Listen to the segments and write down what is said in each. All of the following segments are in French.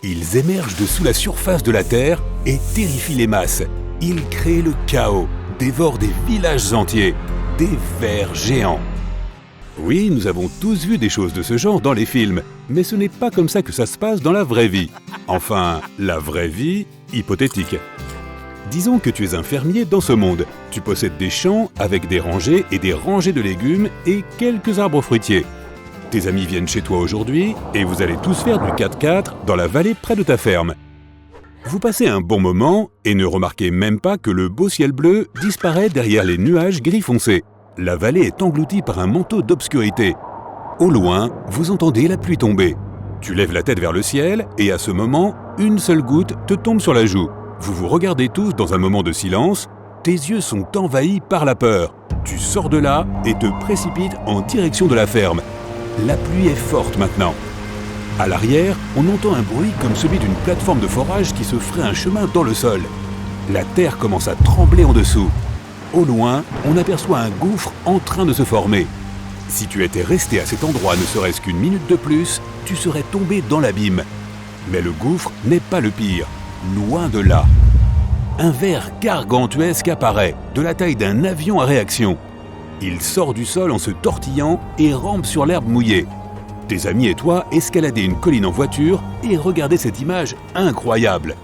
Ils émergent de sous la surface de la Terre et terrifient les masses. Ils créent le chaos, dévorent des villages entiers, des vers géants. Oui, nous avons tous vu des choses de ce genre dans les films, mais ce n'est pas comme ça que ça se passe dans la vraie vie. Enfin, la vraie vie hypothétique. Disons que tu es un fermier dans ce monde. Tu possèdes des champs avec des rangées et des rangées de légumes et quelques arbres fruitiers. Tes amis viennent chez toi aujourd'hui et vous allez tous faire du 4x4 dans la vallée près de ta ferme. Vous passez un bon moment et ne remarquez même pas que le beau ciel bleu disparaît derrière les nuages gris foncé. La vallée est engloutie par un manteau d'obscurité. Au loin, vous entendez la pluie tomber. Tu lèves la tête vers le ciel et à ce moment, une seule goutte te tombe sur la joue. Vous vous regardez tous dans un moment de silence. Tes yeux sont envahis par la peur. Tu sors de là et te précipites en direction de la ferme. La pluie est forte maintenant. À l'arrière, on entend un bruit comme celui d'une plateforme de forage qui se ferait un chemin dans le sol. La terre commence à trembler en dessous. Au loin, on aperçoit un gouffre en train de se former. Si tu étais resté à cet endroit ne serait-ce qu'une minute de plus, tu serais tombé dans l'abîme. Mais le gouffre n'est pas le pire, loin de là. Un ver gargantuesque apparaît, de la taille d'un avion à réaction. Il sort du sol en se tortillant et rampe sur l'herbe mouillée. Tes amis et toi escaladez une colline en voiture et regardez cette image incroyable.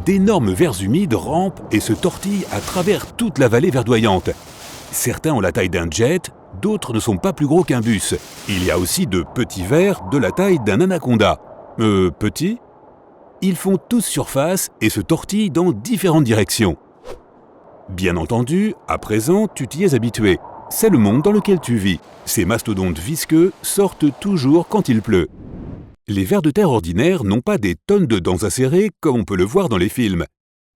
D'énormes vers humides rampent et se tortillent à travers toute la vallée verdoyante. Certains ont la taille d'un jet, d'autres ne sont pas plus gros qu'un bus. Il y a aussi de petits vers de la taille d'un anaconda. Petits ? Ils font tous surface et se tortillent dans différentes directions. Bien entendu, à présent, tu t'y es habitué. C'est le monde dans lequel tu vis. Ces mastodontes visqueux sortent toujours quand il pleut. Les vers de terre ordinaires n'ont pas des tonnes de dents acérées comme on peut le voir dans les films.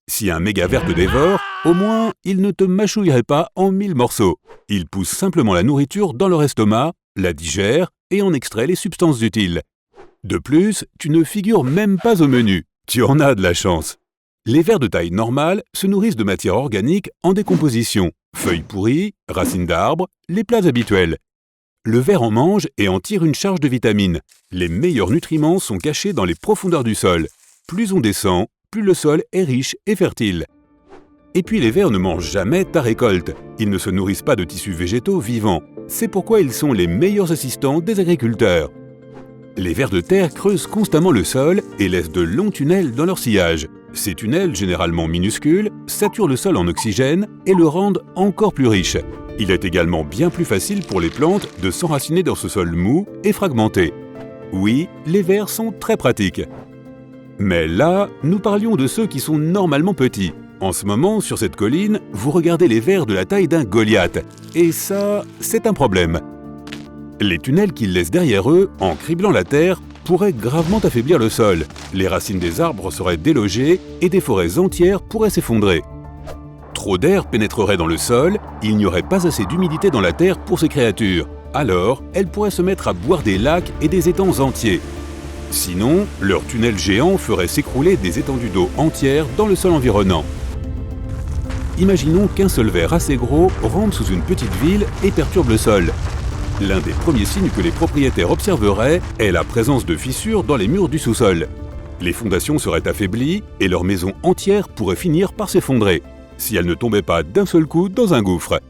Si un méga-ver te dévore, au moins, il ne te mâchouillerait pas en 1000 morceaux. Il pousse simplement la nourriture dans leur estomac, la digère et en extrait les substances utiles. De plus, tu ne figures même pas au menu. Tu en as de la chance. Les vers de taille normale se nourrissent de matière organique en décomposition, feuilles pourries, racines d'arbres, les plats habituels. Le ver en mange et en tire une charge de vitamines. Les meilleurs nutriments sont cachés dans les profondeurs du sol. Plus on descend, plus le sol est riche et fertile. Et puis les vers ne mangent jamais ta récolte. Ils ne se nourrissent pas de tissus végétaux vivants. C'est pourquoi ils sont les meilleurs assistants des agriculteurs. Les vers de terre creusent constamment le sol et laissent de longs tunnels dans leur sillage. Ces tunnels, généralement minuscules, saturent le sol en oxygène et le rendent encore plus riche. Il est également bien plus facile pour les plantes de s'enraciner dans ce sol mou et fragmenté. Oui, les vers sont très pratiques. Mais là, nous parlions de ceux qui sont normalement petits. En ce moment, sur cette colline, vous regardez les vers de la taille d'un Goliath. Et ça, c'est un problème. Les tunnels qu'ils laissent derrière eux, en criblant la terre, pourraient gravement affaiblir le sol. Les racines des arbres seraient délogées et des forêts entières pourraient s'effondrer. Trop d'air pénétrerait dans le sol, il n'y aurait pas assez d'humidité dans la terre pour ces créatures. Alors, elles pourraient se mettre à boire des lacs et des étangs entiers. Sinon, leurs tunnels géants feraient s'écrouler des étendues d'eau entières dans le sol environnant. Imaginons qu'un seul ver assez gros rampe sous une petite ville et perturbe le sol. L'un des premiers signes que les propriétaires observeraient est la présence de fissures dans les murs du sous-sol. Les fondations seraient affaiblies et leur maison entière pourrait finir par s'effondrer, si elle ne tombait pas d'un seul coup dans un gouffre.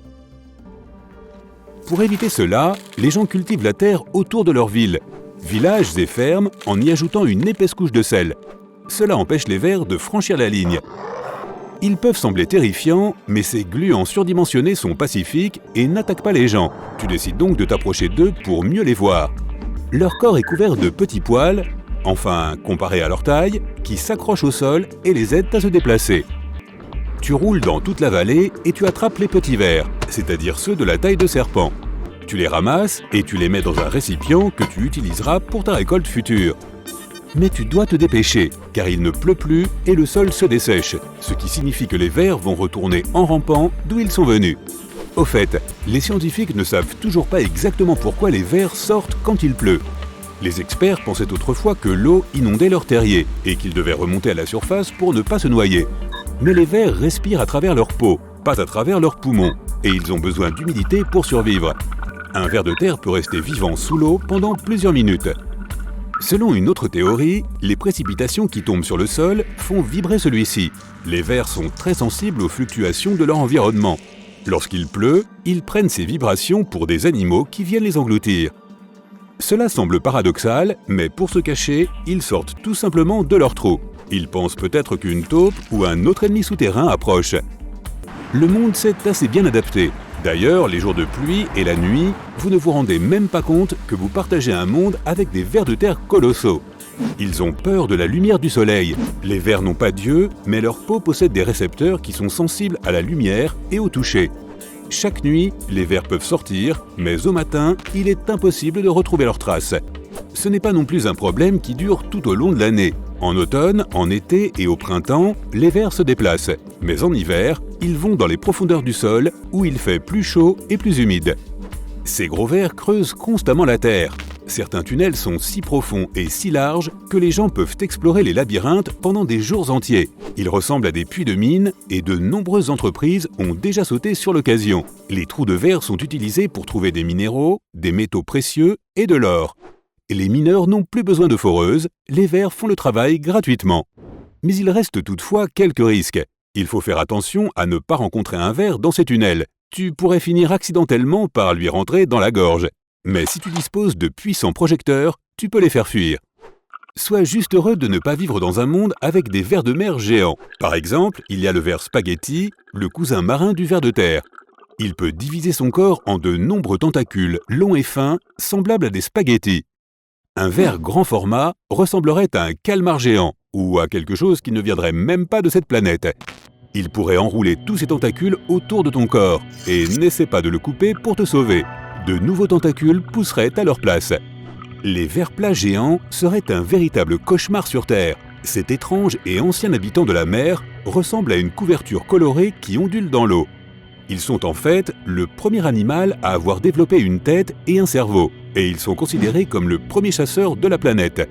Pour éviter cela, les gens cultivent la terre autour de leur ville, villages et fermes, en y ajoutant une épaisse couche de sel. Cela empêche les vers de franchir la ligne. Ils peuvent sembler terrifiants, mais ces gluants surdimensionnés sont pacifiques et n'attaquent pas les gens. Tu décides donc de t'approcher d'eux pour mieux les voir. Leur corps est couvert de petits poils, enfin comparé à leur taille, qui s'accrochent au sol et les aident à se déplacer. Tu roules dans toute la vallée et tu attrapes les petits vers, c'est-à-dire ceux de la taille de serpent. Tu les ramasses et tu les mets dans un récipient que tu utiliseras pour ta récolte future. Mais tu dois te dépêcher, car il ne pleut plus et le sol se dessèche, ce qui signifie que les vers vont retourner en rampant d'où ils sont venus. Au fait, les scientifiques ne savent toujours pas exactement pourquoi les vers sortent quand il pleut. Les experts pensaient autrefois que l'eau inondait leur terrier et qu'ils devaient remonter à la surface pour ne pas se noyer. Mais les vers respirent à travers leur peau, pas à travers leurs poumons, et ils ont besoin d'humidité pour survivre. Un ver de terre peut rester vivant sous l'eau pendant plusieurs minutes. Selon une autre théorie, les précipitations qui tombent sur le sol font vibrer celui-ci. Les vers sont très sensibles aux fluctuations de leur environnement. Lorsqu'il pleut, ils prennent ces vibrations pour des animaux qui viennent les engloutir. Cela semble paradoxal, mais pour se cacher, ils sortent tout simplement de leur trou. Ils pensent peut-être qu'une taupe ou un autre ennemi souterrain approche. Le monde s'est assez bien adapté. D'ailleurs, les jours de pluie et la nuit, vous ne vous rendez même pas compte que vous partagez un monde avec des vers de terre colossaux. Ils ont peur de la lumière du soleil. Les vers n'ont pas d'yeux, mais leur peau possède des récepteurs qui sont sensibles à la lumière et au toucher. Chaque nuit, les vers peuvent sortir, mais au matin, il est impossible de retrouver leurs traces. Ce n'est pas non plus un problème qui dure tout au long de l'année. En automne, en été et au printemps, les vers se déplacent. Mais en hiver, ils vont dans les profondeurs du sol où il fait plus chaud et plus humide. Ces gros vers creusent constamment la terre. Certains tunnels sont si profonds et si larges que les gens peuvent explorer les labyrinthes pendant des jours entiers. Ils ressemblent à des puits de mines et de nombreuses entreprises ont déjà sauté sur l'occasion. Les trous de verre sont utilisés pour trouver des minéraux, des métaux précieux et de l'or. Les mineurs n'ont plus besoin de foreuses, les vers font le travail gratuitement. Mais il reste toutefois quelques risques. Il faut faire attention à ne pas rencontrer un ver dans ces tunnels. Tu pourrais finir accidentellement par lui rentrer dans la gorge. Mais si tu disposes de puissants projecteurs, tu peux les faire fuir. Sois juste heureux de ne pas vivre dans un monde avec des vers de mer géants. Par exemple, il y a le ver spaghetti, le cousin marin du ver de terre. Il peut diviser son corps en de nombreux tentacules longs et fins, semblables à des spaghettis. Un ver grand format ressemblerait à un calmar géant ou à quelque chose qui ne viendrait même pas de cette planète. Il pourrait enrouler tous ses tentacules autour de ton corps et n'essaie pas de le couper pour te sauver. De nouveaux tentacules pousseraient à leur place. Les vers plats géants seraient un véritable cauchemar sur Terre. Cet étrange et ancien habitant de la mer ressemble à une couverture colorée qui ondule dans l'eau. Ils sont en fait le premier animal à avoir développé une tête et un cerveau, et ils sont considérés comme le premier chasseur de la planète.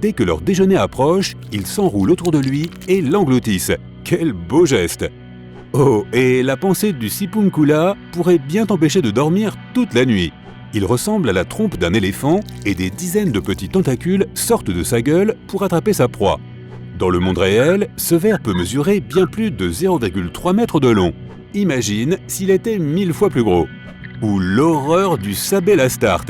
Dès que leur déjeuner approche, ils s'enroulent autour de lui et l'engloutissent. Quel beau geste! Oh, et la pensée du sipunkula pourrait bien t'empêcher de dormir toute la nuit. Il ressemble à la trompe d'un éléphant et des dizaines de petits tentacules sortent de sa gueule pour attraper sa proie. Dans le monde réel, ce ver peut mesurer bien plus de 0,3 mètres de long. Imagine s'il était 1000 fois plus gros. Ou l'horreur du sabelastart.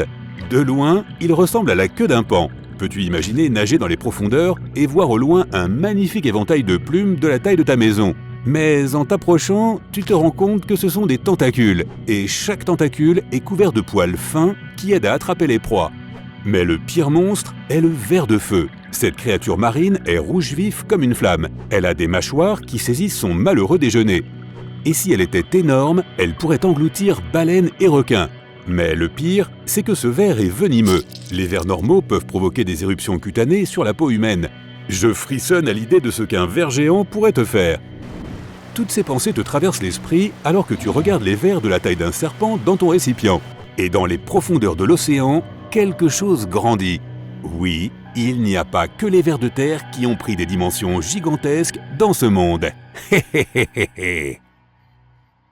De loin, il ressemble à la queue d'un paon. Peux-tu imaginer nager dans les profondeurs et voir au loin un magnifique éventail de plumes de la taille de ta maison? Mais en t'approchant, tu te rends compte que ce sont des tentacules, et chaque tentacule est couvert de poils fins qui aident à attraper les proies. Mais le pire monstre est le ver de feu. Cette créature marine est rouge vif comme une flamme. Elle a des mâchoires qui saisissent son malheureux déjeuner. Et si elle était énorme, elle pourrait engloutir baleines et requins. Mais le pire, c'est que ce ver est venimeux. Les vers normaux peuvent provoquer des éruptions cutanées sur la peau humaine. Je frissonne à l'idée de ce qu'un ver géant pourrait te faire. Toutes ces pensées te traversent l'esprit alors que tu regardes les vers de la taille d'un serpent dans ton récipient. Et dans les profondeurs de l'océan, quelque chose grandit. Oui, il n'y a pas que les vers de terre qui ont pris des dimensions gigantesques dans ce monde. Hé hé hé hé hé.